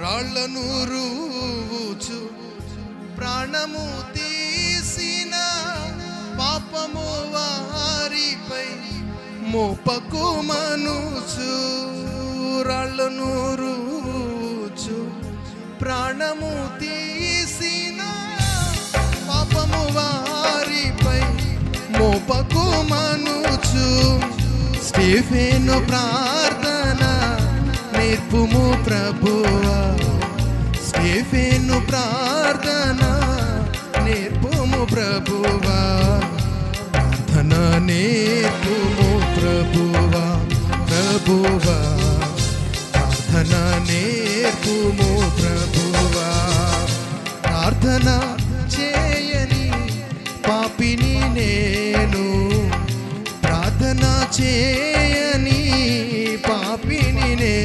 రాళ్లను రూచు ప్రాణము తీసిన పాపము వారిపై మోపకు మనుచు. రాళ్లను రూచు ప్రాణము తీసిన పాపము వారిపై మోపకు మనుచు. స్టీఫెను ప్రార్థన నేర్పుము ప్రభువా, స్టీఫెను ప్రార్థన నేర్పుము ప్రభువా, ప్రార్థన నేర్పుము ప్రభువా, ప్రభువా ప్రార్థన నేర్పుము ప్రభువా. ప్రార్థన చేయని పాపిని నేను, ప్రార్థన చే